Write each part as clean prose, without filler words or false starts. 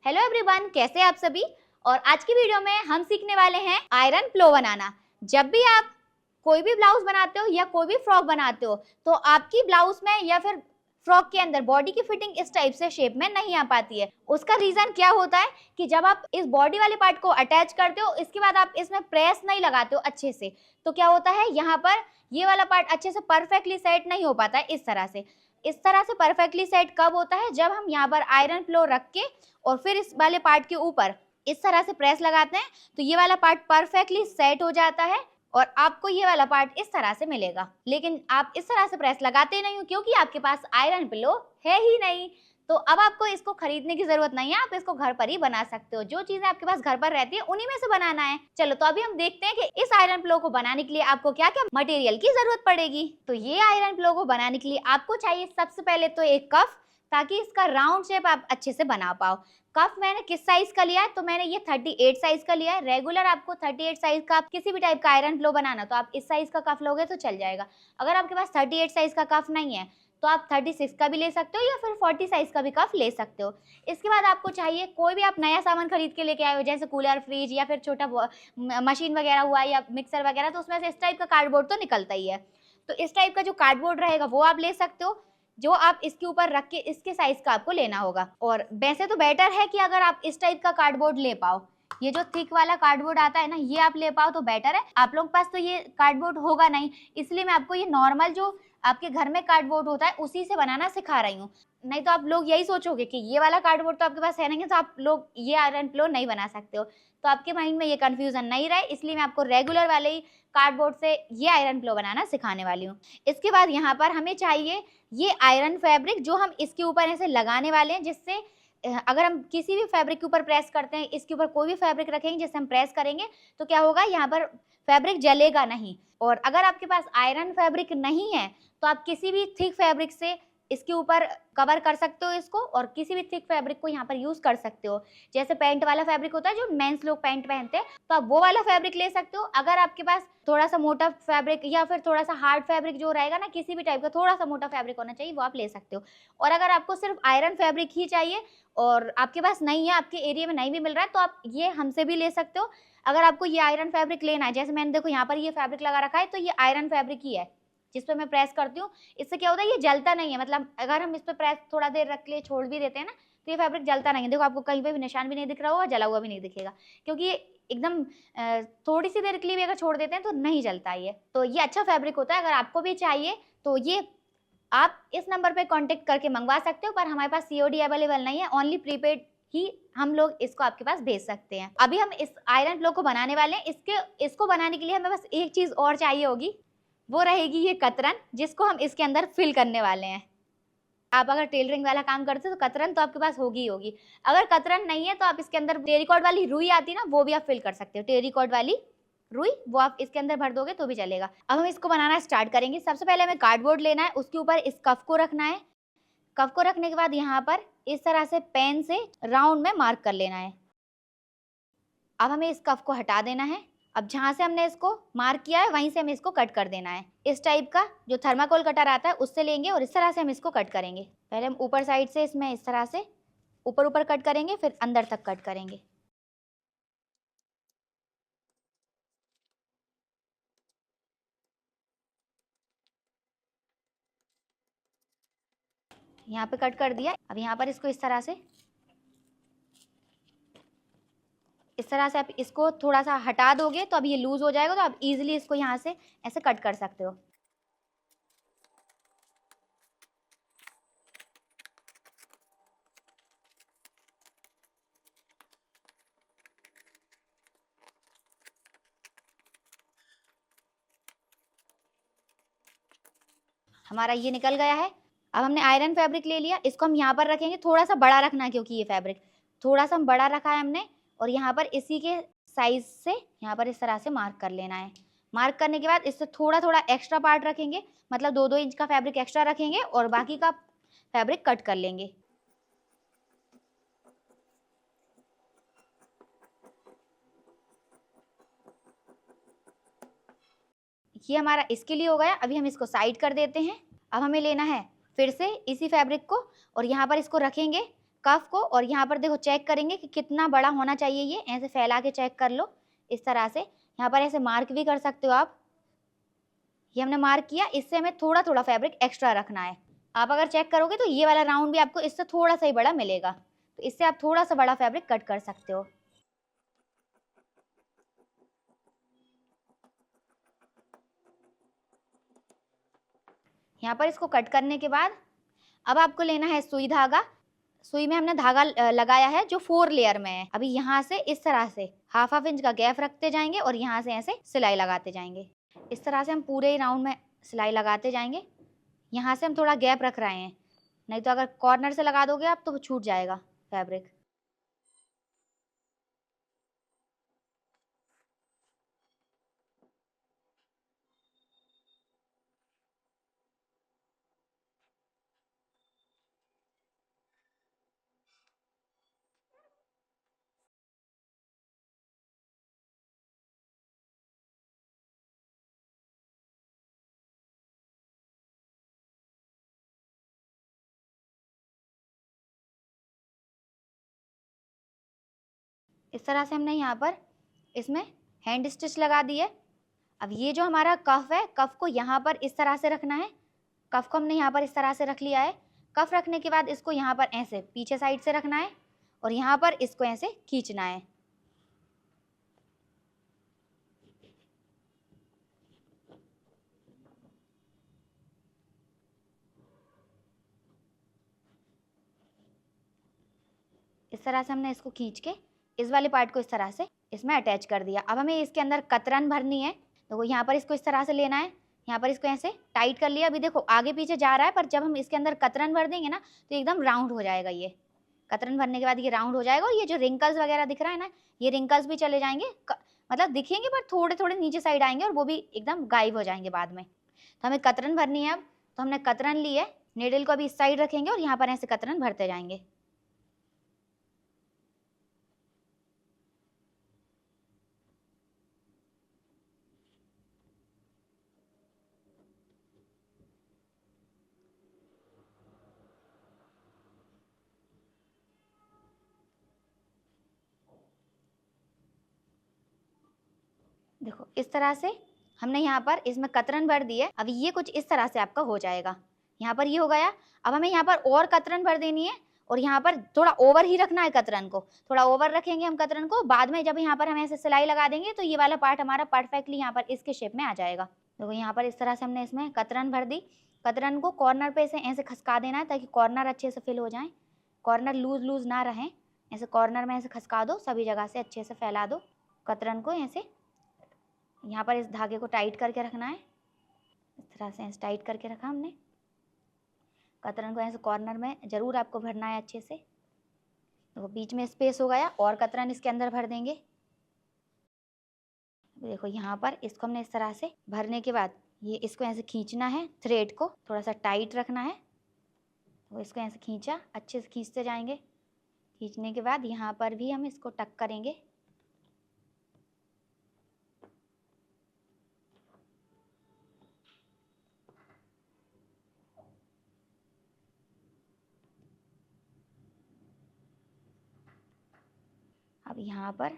Hello everyone, कैसे आप सभी। और आज की वीडियो में हम सीखने वाले हैं आयरन प्लो बनाना। जब भी आप कोई भी ब्लाउज बनाते हो या कोई भी फ्रॉक बनाते हो तो आपकी ब्लाउज में या फिर फ्रॉक के अंदर बॉडी की फिटिंग इस टाइप से शेप में नहीं आ पाती है। उसका रीजन क्या होता है कि जब आप इस बॉडी वाले पार्ट को अटैच करते हो, इसके बाद आप इसमें प्रेस नहीं लगाते हो अच्छे से, तो क्या होता है यहाँ पर ये वाला पार्ट अच्छे से परफेक्टली सेट नहीं हो पाता है। इस तरह से परफेक्टली सेट कब होता है, जब हम यहाँ पर आयरन फ्लो रख के और फिर इस वाले पार्ट के ऊपर इस तरह से प्रेस लगाते हैं तो ये वाला पार्ट परफेक्टली सेट हो जाता है और आपको ये वाला पार्ट इस तरह से मिलेगा। लेकिन आप इस तरह से प्रेस लगाते नहीं हो क्योंकि आपके पास आयरन पिलो है ही नहीं। तो अब आपको इसको खरीदने की जरूरत नहीं है, आप इसको घर पर ही बना सकते हो। जो चीजें आपके पास घर पर रहती है उन्हीं में से बनाना है। चलो तो अभी हम देखते हैं कि इस आयरन पिलो को बनाने के लिए आपको क्या क्या मटेरियल की जरूरत पड़ेगी। तो ये आयरन पिलो को बनाने के लिए आपको चाहिए सबसे पहले तो एक कफ, ताकि इसका राउंड शेप आप अच्छे से बना पाओ। कफ मैंने किस साइज का लिया है, तो मैंने ये 38 साइज का लिया है। रेगुलर आपको 38 साइज का, आप किसी भी टाइप का आयरन फ्लो बनाना तो आप इस साइज का कफ लोगे तो चल जाएगा। अगर आपके पास 38 साइज का कफ नहीं है तो आप 36 का भी ले सकते हो या फिर 40 साइज का भी कफ ले सकते हो। इसके बाद आपको चाहिए कोई भी आप नया सामान खरीद के लेके आए हो, जैसे कूलर, फ्रिज या फिर छोटा मशीन वगैरह हुआ या मिक्सर वगैरह, तो उसमें से इस टाइप का कार्डबोर्ड तो निकलता ही है। तो इस टाइप का जो कार्डबोर्ड रहेगा वो आप ले सकते हो, जो आप इसके ऊपर रख के इसके साइज का आपको लेना होगा। और वैसे तो बेटर है कि अगर आप इस टाइप का कार्डबोर्ड ले पाओ, ये जो थिक वाला कार्डबोर्ड आता है ना, ये आप ले पाओ तो बेटर है। आप लोगों के पास तो ये कार्डबोर्ड होगा नहीं, इसलिए मैं आपको ये नॉर्मल जो आपके घर में कार्डबोर्ड होता है उसी से बनाना सिखा रही हूँ। नहीं तो आप लोग यही सोचोगे कि ये वाला कार्डबोर्ड तो आपके पास है नहीं, तो आप लोग ये आयरन फ्लो नहीं बना सकते हो। तो आपके माइंड में ये कंफ्यूजन नहीं रहे, इसलिए मैं आपको रेगुलर वाले ही कार्डबोर्ड से ये आयरन फ्लो बनाना सिखाने वाली हूँ। इसके बाद यहाँ पर हमें चाहिए ये आयरन फैब्रिक, जो हम इसके ऊपर ऐसे लगाने वाले हैं, जिससे अगर हम किसी भी फैब्रिक के ऊपर प्रेस करते हैं, इसके ऊपर कोई भी फैब्रिक रखेंगे जिससे हम प्रेस करेंगे तो क्या होगा, यहाँ पर फैब्रिक जलेगा नहीं। और अगर आपके पास आयरन फैब्रिक नहीं है तो आप किसी भी थिक फैब्रिक से इसके ऊपर कवर कर सकते हो इसको, और किसी भी थिक फैब्रिक को यहाँ पर यूज कर सकते हो। जैसे पैंट वाला फैब्रिक होता है जो मेंस लोग पैंट पहनते हैं, तो आप वो वाला फैब्रिक ले सकते हो। अगर आपके पास थोड़ा सा मोटा फैब्रिक या फिर थोड़ा सा हार्ड फैब्रिक जो रहेगा ना, किसी भी टाइप का थोड़ा सा मोटा फैब्रिक होना चाहिए, वो आप ले सकते हो। और अगर आपको सिर्फ आयरन फैब्रिक ही चाहिए और आपके पास नहीं है, आपके एरिया में नहीं भी मिल रहा है, तो आप ये हमसे भी ले सकते हो। अगर आपको ये आयरन फैब्रिक लेना है, जैसे मैंने देखो यहाँ पर ये फैब्रिक लगा रखा है, तो ये आयरन फैब्रिक ही है जिस पे मैं प्रेस करती हूँ। इससे क्या होता है, ये जलता नहीं है। मतलब अगर हम इस पे प्रेस थोड़ा देर रख के छोड़ भी देते हैं ना, तो ये फैब्रिक जलता नहीं है। देखो आपको कहीं पे भी निशान भी नहीं दिख रहा होगा, जला हुआ भी नहीं दिखेगा, क्योंकि ये एकदम थोड़ी सी देर के लिए भी अगर छोड़ देते हैं तो नहीं जलता ये। तो ये अच्छा फैब्रिक होता है। अगर आपको भी चाहिए तो ये आप इस नंबर पे कांटेक्ट करके मंगवा सकते हो, पर हमारे पास COD अवेलेबल नहीं है, ओनली प्रीपेड ही हम लोग इसको आपके पास भेज सकते हैं। अभी हम इस आयरन फ्लो को बनाने वाले हैं। इसको बनाने के लिए हमें बस एक चीज और चाहिए होगी, वो रहेगी ये कतरन, जिसको हम इसके अंदर फिल करने वाले हैं। आप अगर टेलरिंग वाला काम करते हो तो कतरन तो आपके पास होगी ही होगी। अगर कतरन नहीं है तो आप इसके अंदर टेरिकॉट वाली रुई आती है ना, वो भी आप फिल कर सकते हो। टेरिकॉट वाली रुई वो आप इसके अंदर भर दोगे तो भी चलेगा। अब हम इसको बनाना स्टार्ट करेंगे। सबसे पहले हमें कार्डबोर्ड लेना है, उसके ऊपर इस कफ को रखना है। कफ को रखने के बाद यहाँ पर इस तरह से पेन से राउंड में मार्क कर लेना है। अब हमें इस कफ को हटा देना है। अब जहाँ से हमने इसको मार्क किया है वहीं से हमें इसको कट कर देना है। इस टाइप का जो थर्माकोल कटर आता है उससे लेंगे और इस तरह से हम इसको कट करेंगे। पहले हम ऊपर साइड से इसमें इस तरह से ऊपर कट करेंगे, फिर अंदर तक कट करेंगे। यहाँ पे कट कर दिया। अब यहाँ पर इसको इस तरह से आप इसको थोड़ा सा हटा दोगे तो अब ये लूज हो जाएगा, तो आप इजीली इसको यहाँ से ऐसे कट कर सकते हो। हमारा ये निकल गया है। अब हमने आयरन फैब्रिक ले लिया, इसको हम यहाँ पर रखेंगे। थोड़ा सा बड़ा रखना है क्योंकि ये फैब्रिक थोड़ा सा बड़ा रखा है हमने, और यहाँ पर इसी के साइज से यहाँ पर इस तरह से मार्क कर लेना है। मार्क करने के बाद इससे थोड़ा थोड़ा एक्स्ट्रा पार्ट रखेंगे, मतलब 2-2 इंच का फैब्रिक एक्स्ट्रा रखेंगे और बाकी का फैब्रिक कट कर लेंगे। ये हमारा इसके लिए हो गया। अभी हम इसको साइड कर देते हैं। अब हमें लेना है फिर से इसी फैब्रिक को और यहाँ पर इसको रखेंगे। कफ को, और यहाँ पर देखो चेक करेंगे कि कितना बड़ा होना चाहिए, ये ऐसे फैला के चेक कर लो इस तरह से। यहाँ पर ऐसे मार्क भी कर सकते हो आप। ये हमने मार्क किया, इससे हमें थोड़ा थोड़ा फैब्रिक एक्स्ट्रा रखना है। आप अगर चेक करोगे तो ये वाला राउंड भी आपको इससे थोड़ा सा ही बड़ा मिलेगा, तो इससे आप थोड़ा सा बड़ा फैब्रिक कट कर सकते हो। यहाँ पर इसको कट करने के बाद अब आपको लेना है सुई धागा। सुई में हमने धागा लगाया है जो 4 लेयर में है। अभी यहाँ से इस तरह से हाफ हाफ इंच का गैप रखते जाएंगे और यहाँ से ऐसे सिलाई लगाते जाएंगे। इस तरह से हम पूरे राउंड में सिलाई लगाते जाएंगे। यहाँ से हम थोड़ा गैप रख रहे हैं, नहीं तो अगर कॉर्नर से लगा दोगे आप तो छूट जाएगा फैब्रिक। इस तरह से हमने यहाँ पर इसमें हैंड स्टिच लगा दी है। अब ये जो हमारा कफ है, कफ को यहाँ पर इस तरह से रखना है। कफ को हमने यहाँ पर इस तरह से रख लिया है। कफ रखने के बाद इसको यहाँ पर ऐसे पीछे साइड से रखना है और यहाँ पर इसको ऐसे खींचना है। इस तरह से हमने इसको खींच के इस वाले पार्ट को इस तरह से इसमें अटैच कर दिया। अब हमें इसके अंदर कतरन भरनी है, तो यहाँ पर इसको इस तरह से लेना है। यहाँ पर इसको ऐसे टाइट कर लिया। अभी देखो आगे पीछे जा रहा है, पर जब हम इसके अंदर कतरन भर देंगे ना तो एकदम राउंड हो जाएगा। ये कतरन भरने के बाद ये राउंड हो जाएगा और ये जो रिंकल्स वगैरह दिख रहा है ना, ये रिंकल्स भी चले जाएंगे। मतलब दिखेंगे पर थोड़े थोड़े नीचे साइड आएंगे और वो भी एकदम गायब हो जाएंगे बाद में। तो हमें कतरन भरनी है। अब तो हमने कतरन ली है, नीडल को अभी इस साइड रखेंगे और यहाँ पर ऐसे कतरन भरते जाएंगे। देखो इस तरह से हमने यहाँ पर इसमें कतरन भर दी है। अभी ये कुछ इस तरह से आपका हो जाएगा। यहाँ पर ये हो गया। अब हमें यहाँ पर और कतरन भर देनी है और यहाँ पर थोड़ा ओवर ही रखना है कतरन को। थोड़ा ओवर रखेंगे हम कतरन को, बाद में जब यहाँ पर हम ऐसे सिलाई लगा देंगे तो ये वाला पार्ट हमारा परफेक्टली यहाँ पर इसके शेप में आ जाएगा। देखो यहाँ पर इस तरह से हमने इसमें कतरन भर दी। कतरन को कॉर्नर पे ऐसे खसका देना है ताकि कॉर्नर अच्छे से फिल हो जाए, कॉर्नर लूज लूज ना रहे। ऐसे कॉर्नर में ऐसे खसका दो, सभी जगह से अच्छे से फैला दो कतरन को। ऐसे यहाँ पर इस धागे को टाइट करके रखना है। इस तरह से ऐसे टाइट करके रखा हमने। कतरन को ऐसे कॉर्नर में जरूर आपको भरना है अच्छे से। देखो बीच में स्पेस हो गया और कतरन इसके अंदर भर देंगे। देखो यहाँ पर इसको हमने इस तरह से भरने के बाद ये इसको ऐसे खींचना है, थ्रेड को थोड़ा सा टाइट रखना है। तो इसको ऐसे खींचा, अच्छे से खींचते जाएंगे। खींचने के बाद यहाँ पर भी हम इसको टक करेंगे। अब यहाँ पर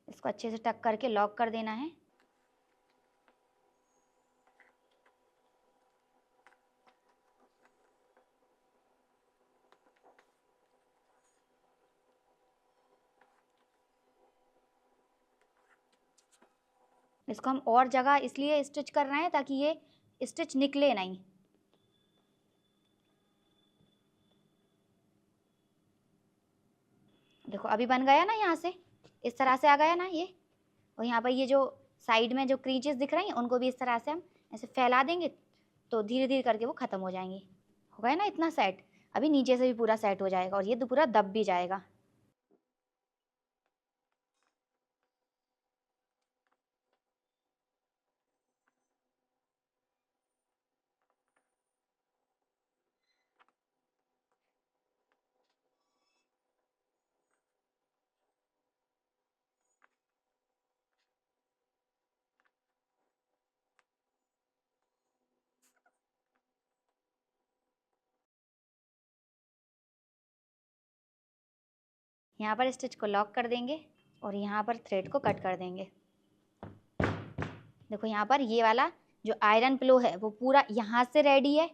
इसको अच्छे से टक करके लॉक कर देना है। इसको हम और जगह इसलिए स्टिच कर रहे हैं ताकि ये स्टिच निकले नहीं। देखो अभी बन गया ना, यहाँ से इस तरह से आ गया ना ये। और यहाँ पर ये जो साइड में जो क्रीचेस दिख रही हैं उनको भी इस तरह से हम ऐसे फैला देंगे तो धीरे धीरे करके वो खत्म हो जाएंगी। हो गया ना इतना सेट। अभी नीचे से भी पूरा सेट हो जाएगा और ये तो पूरा दब भी जाएगा। यहाँ पर स्टिच को लॉक कर देंगे और यहाँ पर थ्रेड को कट कर देंगे। देखो यहाँ पर ये वाला जो आयरन प्लो है वो पूरा यहाँ से रेडी है।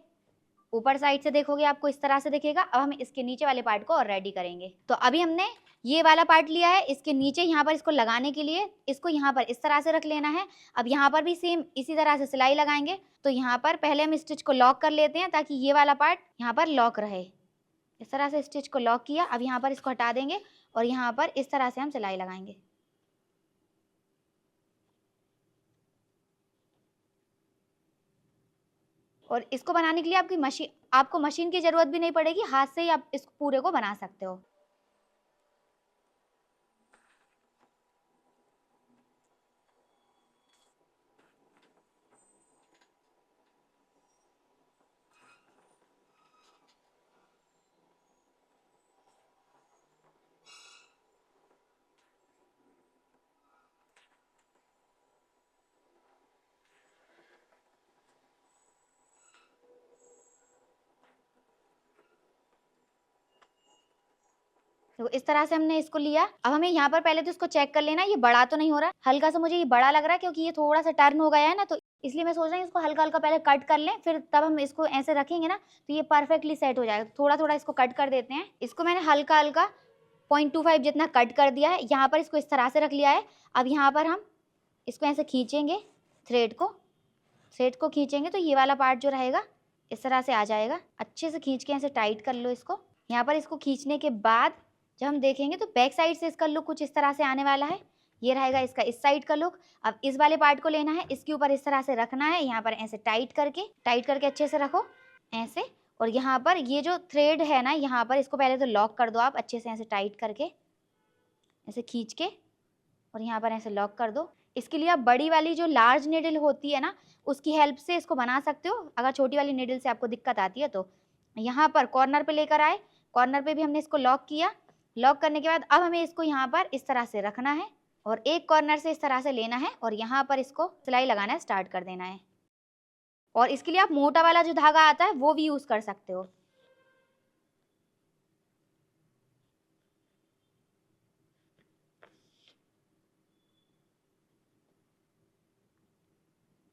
ऊपर साइड से देखोगे आपको इस तरह से दिखेगा। अब हम इसके नीचे वाले पार्ट को और रेडी करेंगे। तो अभी हमने ये वाला पार्ट लिया है, इसके नीचे यहाँ पर इसको लगाने के लिए इसको यहाँ पर इस तरह से रख लेना है। अब यहाँ पर भी सेम इसी तरह से सिलाई लगाएंगे। तो यहाँ पर पहले हम स्टिच को लॉक कर लेते हैं ताकि ये वाला पार्ट यहाँ पर लॉक रहे। इस तरह से स्टिच को लॉक किया। अब यहाँ पर इसको हटा देंगे और यहाँ पर इस तरह से हम सिलाई लगाएंगे। और इसको बनाने के लिए आपको मशीन की जरूरत भी नहीं पड़ेगी, हाथ से ही आप इस पूरे को बना सकते हो। तो इस तरह से हमने इसको लिया। अब हमें यहाँ पर पहले तो इसको चेक कर लेना, ये बड़ा तो नहीं हो रहा। हल्का सा मुझे ये बड़ा लग रहा है क्योंकि ये थोड़ा सा टर्न हो गया है ना, तो इसलिए मैं सोच रही हूँ इसको हल्का हल्का पहले कट कर लें, फिर तब हम इसको ऐसे रखेंगे ना तो ये परफेक्टली सेट हो जाएगा। थोड़ा थोड़ा इसको कट कर देते हैं। इसको मैंने हल्का हल्का 0.25 जितना कट कर दिया है। यहाँ पर इसको इस तरह से रख लिया है। अब यहाँ पर हम इसको ऐसे खींचेंगे, थ्रेड को खींचेंगे तो ये वाला पार्ट जो रहेगा इस तरह से आ जाएगा। अच्छे से खींच के ऐसे टाइट कर लो इसको। यहाँ पर इसको खींचने के बाद जब हम देखेंगे तो बैक साइड से इसका लुक कुछ इस तरह से आने वाला है। ये रहेगा इसका इस साइड का लुक। अब इस वाले पार्ट को लेना है, इसके ऊपर इस तरह से रखना है। यहाँ पर ऐसे टाइट करके अच्छे से रखो ऐसे। और यहाँ पर ये जो थ्रेड है ना, यहाँ पर इसको पहले तो लॉक कर दो आप अच्छे से, ऐसे टाइट करके ऐसे खींच के, और यहाँ पर ऐसे लॉक कर दो। इसके लिए आप बड़ी वाली जो लार्ज नीडल होती है ना, उसकी हेल्प से इसको बना सकते हो। अगर छोटी वाली नीडल से आपको दिक्कत आती है तो यहाँ पर कॉर्नर पे लेकर आए, कॉर्नर पे भी हमने इसको लॉक किया। लॉक करने के बाद अब हमें इसको यहाँ पर इस तरह से रखना है और एक कॉर्नर से इस तरह से लेना है और यहाँ पर इसको सिलाई लगाना स्टार्ट कर देना है। और इसके लिए आप मोटा वाला जो धागा आता है वो भी यूज कर सकते हो।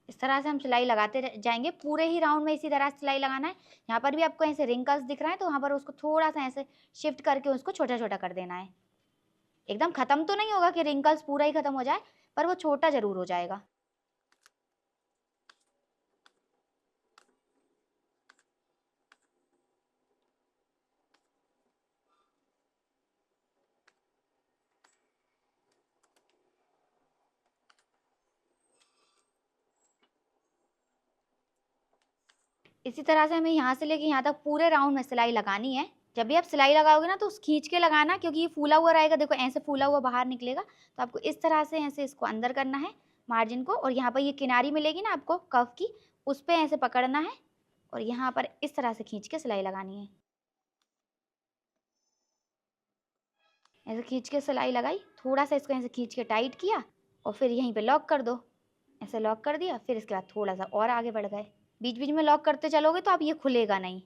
इस तरह से हम सिलाई लगाते जाएंगे, पूरे ही राउंड में इसी तरह से सिलाई लगाना है। यहाँ पर भी आपको ऐसे रिंकल्स दिख रहा है तो वहाँ पर उसको थोड़ा सा ऐसे शिफ्ट करके उसको छोटा छोटा कर देना है। एकदम खत्म तो नहीं होगा कि रिंकल्स पूरा ही खत्म हो जाए, पर वो छोटा जरूर हो जाएगा। इसी तरह से हमें यहाँ से लेके यहाँ तक पूरे राउंड में सिलाई लगानी है। जब भी आप सिलाई लगाओगे ना तो खींच के लगाना, क्योंकि ये फूला हुआ रहेगा। देखो ऐसे फूला हुआ बाहर निकलेगा, तो आपको इस तरह से ऐसे इसको अंदर करना है मार्जिन को, और यहाँ पर ये किनारी मिलेगी ना आपको कफ की, उस पर ऐसे पकड़ना है और यहाँ पर इस तरह से खींच के सिलाई लगानी है। ऐसे खींच के सिलाई लगाई, थोड़ा सा इसको ऐसे खींच के टाइट किया और फिर यहीं पे लॉक कर दो। ऐसे लॉक कर दिया, फिर इसके बाद थोड़ा सा और आगे बढ़ गए। बीच बीच में लॉक करते चलोगे तो आप ये खुलेगा नहीं।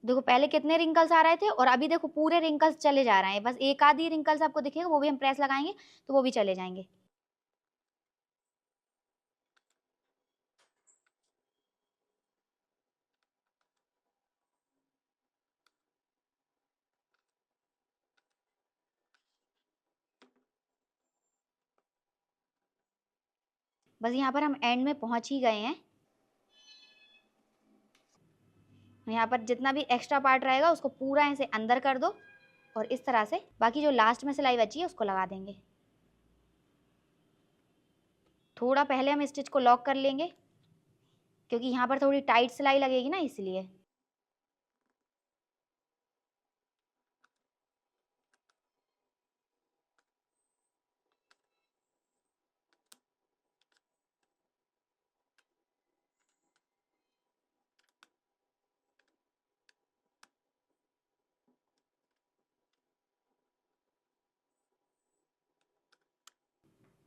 देखो पहले कितने रिंकल्स आ रहे थे और अभी देखो पूरे रिंकल्स चले जा रहे हैं। बस एक आधी रिंकल्स आपको दिखेगा, वो भी हम प्रेस लगाएंगे तो वो भी चले जाएंगे। बस यहाँ पर हम एंड में पहुंच ही गए हैं। यहाँ पर जितना भी एक्स्ट्रा पार्ट रहेगा उसको पूरा ऐसे अंदर कर दो और इस तरह से बाकी जो लास्ट में सिलाई बची है उसको लगा देंगे। थोड़ा पहले हम स्टिच को लॉक कर लेंगे क्योंकि यहाँ पर थोड़ी टाइट सिलाई लगेगी ना, इसलिए।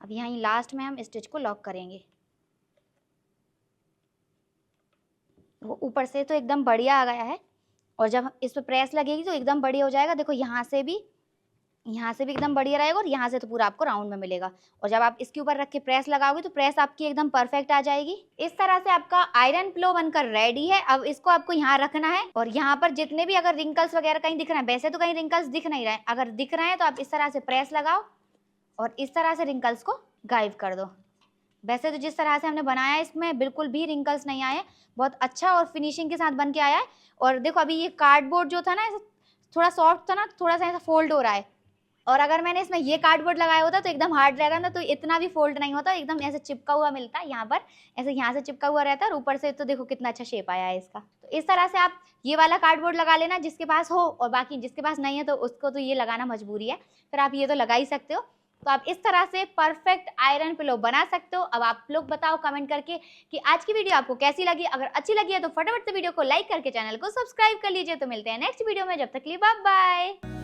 अब यहाँ लास्ट में हम स्टिच को लॉक करेंगे। वो ऊपर से तो एकदम बढ़िया आ गया है, और जब इस पे प्रेस लगेगी तो एकदम बढ़िया हो जाएगा। देखो यहाँ से भी एकदम बढ़िया रहेगा, और यहाँ से तो पूरा आपको राउंड में मिलेगा। और जब आप इसके ऊपर रख के प्रेस लगाओगे तो प्रेस आपकी एकदम परफेक्ट आ जाएगी। इस तरह से आपका आयरन पिलो बनकर रेडी है। अब इसको आपको यहाँ रखना है, और यहाँ पर जितने भी अगर रिंकल्स वगैरह कहीं दिख रहे हैं, वैसे तो कहीं रिंकल्स दिख नहीं रहे, अगर दिख रहे हैं तो आप इस तरह से प्रेस लगाओ और इस तरह से रिंकल्स को गायब कर दो। वैसे तो जिस तरह से हमने बनाया है इसमें बिल्कुल भी रिंकल्स नहीं आए, बहुत अच्छा और फिनिशिंग के साथ बन के आया है। और देखो अभी ये कार्डबोर्ड जो था ना, थोड़ा सॉफ्ट था ना, थोड़ा सा ऐसा फोल्ड हो रहा है, और अगर मैंने इसमें ये कार्डबोर्ड लगाया होता तो एकदम हार्ड रहता ना, तो इतना भी फोल्ड नहीं होता, एकदम ऐसे चिपका हुआ मिलता है। यहाँ पर ऐसे यहाँ से चिपका हुआ रहता है, और ऊपर से तो देखो कितना अच्छा शेप आया है इसका। तो इस तरह से आप ये वाला कार्डबोर्ड लगा लेना जिसके पास हो, और बाकी जिसके पास नहीं है तो उसको तो ये लगाना मजबूरी है, फिर आप ये तो लगा ही सकते हो। तो आप इस तरह से परफेक्ट आयरन पिलो बना सकते हो। अब आप लोग बताओ कमेंट करके कि आज की वीडियो आपको कैसी लगी। अगर अच्छी लगी है तो फटाफट से वीडियो को लाइक करके चैनल को सब्सक्राइब कर लीजिए। तो मिलते हैं नेक्स्ट वीडियो में, जब तक के लिए बाय बाय।